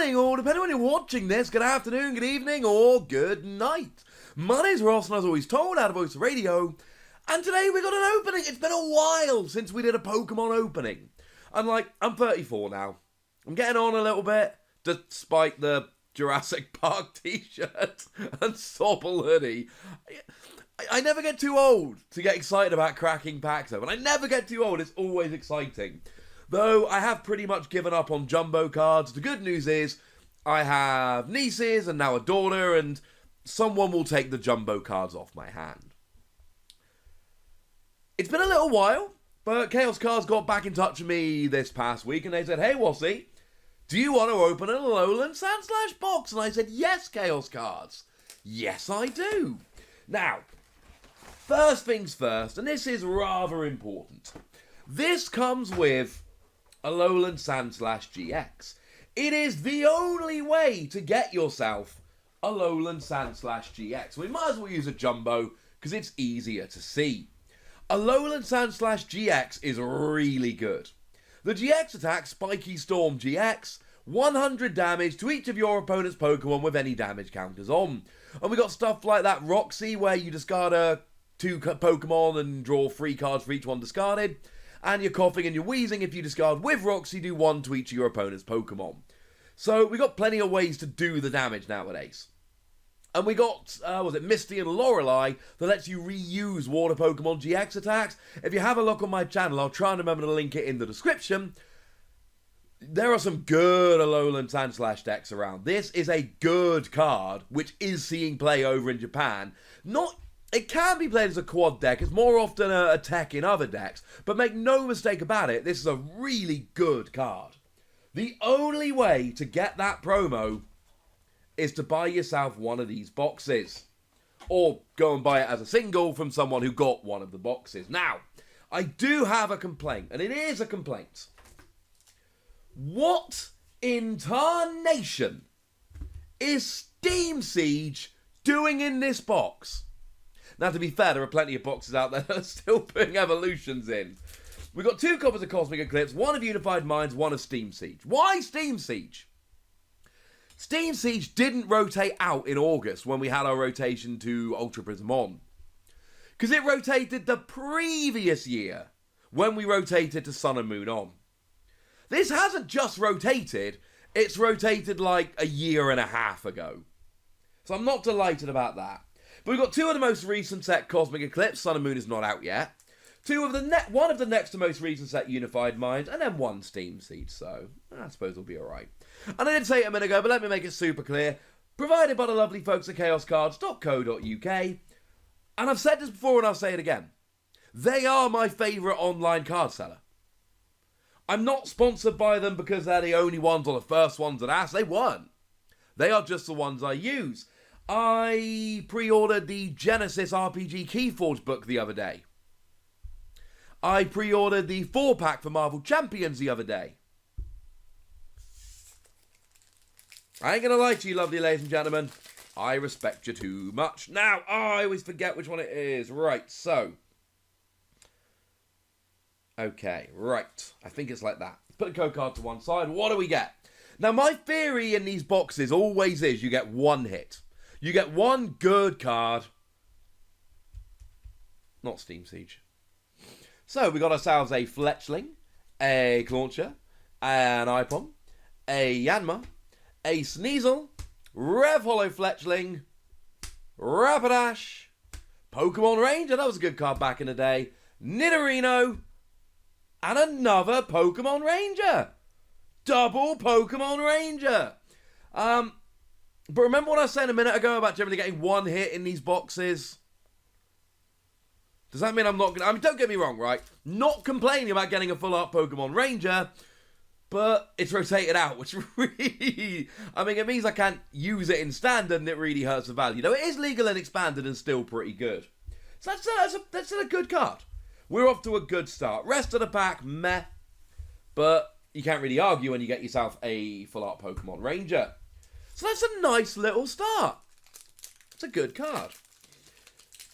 morning, or depending on when you're watching this, good afternoon, good evening, or good night. My name's Ross, and as always told, out of Voice of Radio, and today we got an opening. It's been a while since we did a Pokemon opening. I'm 34 now. I'm getting on a little bit, despite the Jurassic Park t-shirt and Sobble hoodie. I never get too old to get excited about cracking packs open. I never get too old, it's always exciting. Though I have pretty much given up on jumbo cards. The good news is I have nieces and now a daughter, and someone will take the jumbo cards off my hand. It's been a little while, but Chaos Cards got back in touch with me this past week and they said, "Hey Wassy, do you want to open an Alolan Sandslash box?" And I said, "Yes, Chaos Cards. Yes, I do." Now, first things first, and this is rather important. This comes with Alolan Sandslash GX. It is the only way to get yourself Alolan Sandslash GX. We might as well use a jumbo because it's easier to see. Alolan Sandslash GX is really good. The GX attack, Spiky Storm GX, 100 damage to each of your opponent's Pokemon with any damage counters on. And we got stuff like that Roxy, where you discard 2 Pokemon and draw 3 cards for each one discarded. And you're coughing and you're wheezing. If you discard with Roxy, do 1 to each of your opponent's Pokemon. So we got plenty of ways to do the damage nowadays. And we got, Misty and Lorelei that lets you reuse Water Pokemon GX attacks. If you have a look on my channel, I'll try and remember to link it in the description. There are some good Alolan Sandslash decks around. This is a good card, which is seeing play over in Japan. It can be played as a quad deck. It's more often a tech in other decks. But make no mistake about it, this is a really good card. The only way to get that promo is to buy yourself one of these boxes. Or go and buy it as a single from someone who got one of the boxes. Now, I do have a complaint, and it is a complaint. What in tarnation is Steam Siege doing in this box? Now, to be fair, there are plenty of boxes out there that are still putting evolutions in. We've got 2 copies of Cosmic Eclipse, 1 of Unified Minds, 1 of Steam Siege. Why Steam Siege? Steam Siege didn't rotate out in August when we had our rotation to Ultra Prism on. Because it rotated the previous year when we rotated to Sun and Moon on. This hasn't just rotated, it's rotated like a year and a half ago. So I'm not delighted about that. But we've got 2 of the most recent set Cosmic Eclipse, Sun and Moon is not out yet. 1 of the next to most recent set Unified Minds, and then 1 Steam Siege, so I suppose it'll be alright. And I did say it a minute ago, but let me make it super clear. Provided by the lovely folks at chaoscards.co.uk. And I've said this before and I'll say it again. They are my favourite online card seller. I'm not sponsored by them because they're the only ones or the first ones that asked. They weren't. They are just the ones I use. I pre-ordered the Genesis RPG Keyforge book the other day. I pre-ordered the 4-pack for Marvel Champions the other day. I ain't gonna lie to you, lovely ladies and gentlemen. I respect you too much. Now, I always forget which one it is. Right, so. Okay, right. I think it's like that. Put the code card to one side. What do we get? Now, my theory in these boxes always is you get 1 hit. You get 1 good card. Not Steam Siege. So, we got ourselves a Fletchling, a Clauncher, an Ipom, a Yanma, a Sneasel, Rev Hollow Fletchling, Rapidash, Pokemon Ranger, that was a good card back in the day, Nidorino, and another Pokemon Ranger. Double Pokemon Ranger. But remember what I was saying a minute ago about generally getting 1 hit in these boxes? Does that mean I'm not going to... I mean, don't get me wrong, right? Not complaining about getting a full-art Pokemon Ranger, but it's rotated out, which really... I mean, it means I can't use it in Standard, and it really hurts the value. Though it is legal and Expanded and still pretty good. So that's a good card. We're off to a good start. Rest of the pack, meh. But you can't really argue when you get yourself a full-art Pokemon Ranger. So that's a nice little start. It's a good card.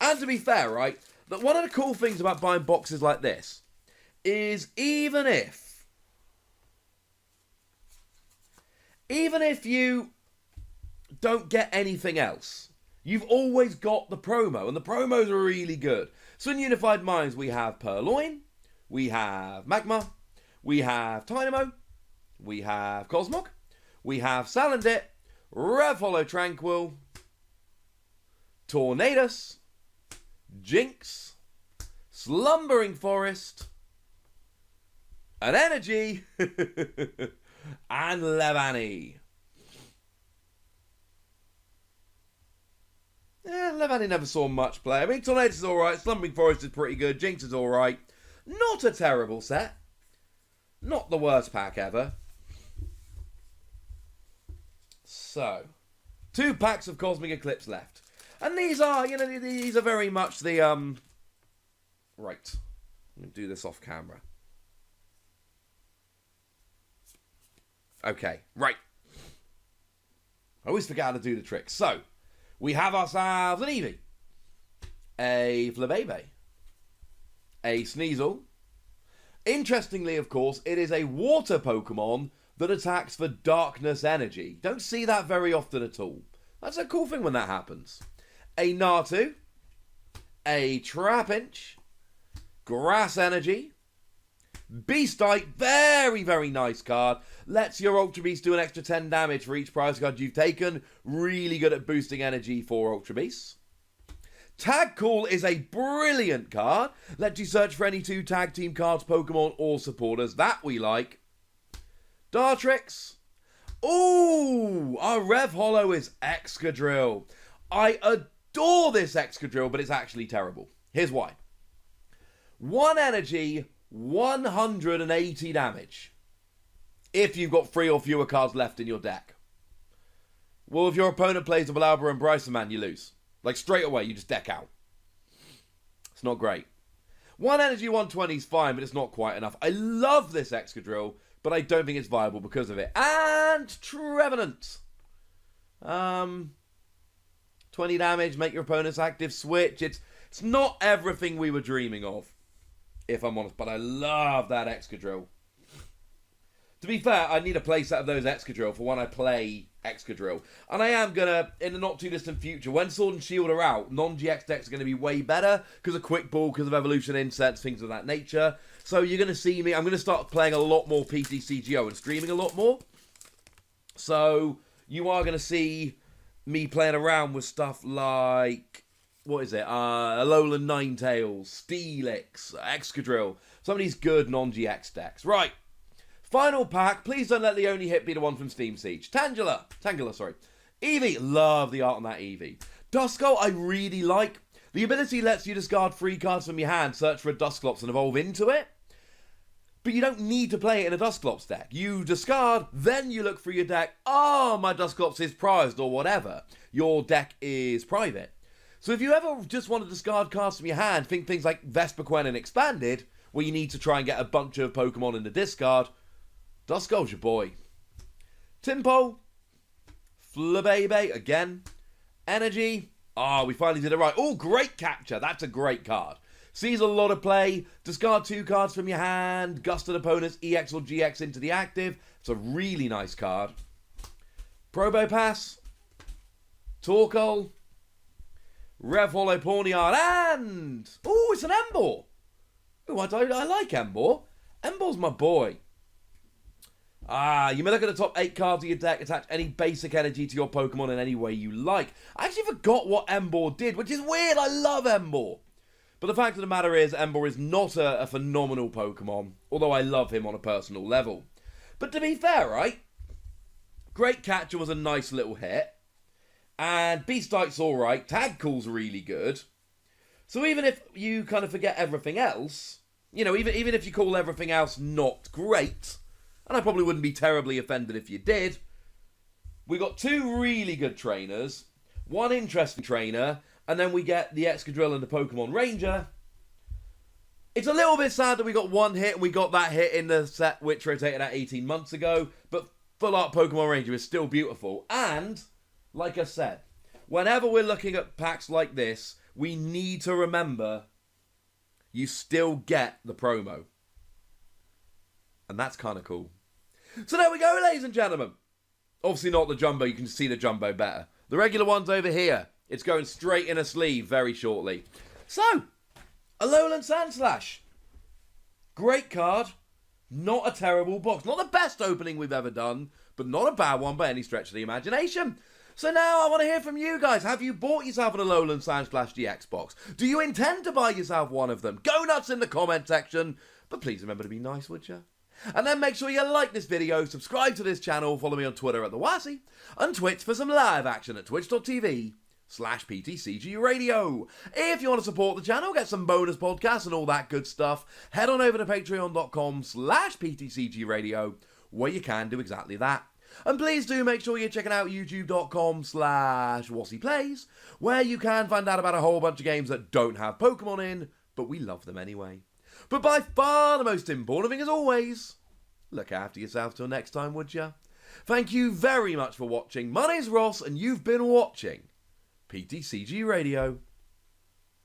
And to be fair, right, that one of the cool things about buying boxes like this is even if even if you don't get anything else, you've always got the promo, and the promos are really good. So in Unified Minds, we have Purloin, we have Magma, we have Tynamo, we have Cosmog, we have Salandit, Revholo Tranquil, Tornadus, Jinx, Slumbering Forest, an Energy, and Levani. Yeah, Levani never saw much play. I mean, Tornadus is alright, Slumbering Forest is pretty good, Jinx is alright. Not a terrible set. Not the worst pack ever. So, 2 packs of Cosmic Eclipse left. And these are, these are very much the, right. Let me do this off camera. Okay, right. I always forget how to do the trick. So, we have ourselves an Eevee, a Flabébé, a Sneasel. Interestingly, of course, it is a water Pokemon that attacks for darkness energy. Don't see that very often at all. That's a cool thing when that happens. A Natu, a Trapinch, Grass Energy, Beastite, very, very nice card. Lets your Ultra Beast do an extra 10 damage for each prize card you've taken. Really good at boosting energy for Ultra Beasts. Tag Call is a brilliant card. Lets you search for any 2 tag team cards, Pokemon, or supporters. That we like. Dartrix. Ooh, our Revholo is Excadrill. I adore this Excadrill, but it's actually terrible. Here's why. 1 energy, 180 damage. If you've got 3 or fewer cards left in your deck. Well, if your opponent plays a Balabra and Bryson Man, you lose. Like, straight away, you just deck out. It's not great. 1 energy, 120 is fine, but it's not quite enough. I love this Excadrill, but I don't think it's viable because of it. And Trevenant. 20 damage, make your opponent's active switch. It's not everything we were dreaming of, if I'm honest, but I love that Excadrill. To be fair, I need a playset of those Excadrill for when I play Excadrill. And I am going to, in the not too distant future, when Sword and Shield are out, non-GX decks are going to be way better because of Quick Ball, because of Evolution Insets, things of that nature. So you're going to see me, I'm going to start playing a lot more PTCGO and streaming a lot more. So you are going to see me playing around with stuff like, what is it, Alolan Ninetales, Steelix, Excadrill, some of these good non-GX decks. Right. Final pack, please don't let the only hit be the one from Steam Siege. Tangela, sorry. Eevee, love the art on that Eevee. Duskull, I really like. The ability lets you discard 3 cards from your hand, search for a Dusclops and evolve into it. But you don't need to play it in a Dusclops deck. You discard, then you look through your deck. Oh, my Dusclops is prized or whatever. Your deck is private. So if you ever just want to discard cards from your hand, think things like Vespiquen and Expanded, where you need to try and get a bunch of Pokemon in the discard, Duskull's your boy. Timpo, Flabébé, again. Energy. We finally did it right. Oh, great capture. That's a great card. Sees a lot of play. Discard 2 cards from your hand. Gust an opponent's EX or GX into the active. It's a really nice card. Probopass. Torkoal. Revholo Pawniard. And... oh, it's an Emboar. Oh, I like Emboar. Emboar's my boy. You may look at the top 8 cards of your deck, attach any basic energy to your Pokemon in any way you like. I actually forgot what Emboar did, which is weird. I love Emboar. But the fact of the matter is, Emboar is not a phenomenal Pokemon, although I love him on a personal level. But to be fair, right? Great Catcher was a nice little hit. And Beastite's alright. Tag Call's really good. So even if you kind of forget everything else, even if you call everything else not great, and I probably wouldn't be terribly offended if you did, we got 2 really good trainers, 1 interesting trainer, and then we get the Excadrill and the Pokemon Ranger. It's a little bit sad that we got 1 hit, and we got that hit in the set which rotated out 18 months ago, but Full Art Pokemon Ranger is still beautiful. And, like I said, whenever we're looking at packs like this, we need to remember you still get the promo. And that's kind of cool. So there we go, ladies and gentlemen. Obviously not the jumbo, you can see the jumbo better. The regular one's over here. It's going straight in a sleeve very shortly. So, Alolan Sandslash. Great card. Not a terrible box. Not the best opening we've ever done, but not a bad one by any stretch of the imagination. So now I want to hear from you guys. Have you bought yourself an Alolan Sandslash GX box? Do you intend to buy yourself one of them? Go nuts in the comment section. But please remember to be nice, would you? And then make sure you like this video, subscribe to this channel, follow me on Twitter at TheWassy, and Twitch for some live action at twitch.tv/PTCGRadio. If you want to support the channel, get some bonus podcasts and all that good stuff, head on over to patreon.com/PTCGRadio, where you can do exactly that. And please do make sure you're checking out youtube.com/WassyPlays, where you can find out about a whole bunch of games that don't have Pokemon in, but we love them anyway. But by far the most important thing, as always, look after yourself till next time, would ya? Thank you very much for watching. My name's Ross, and you've been watching PTCG Radio.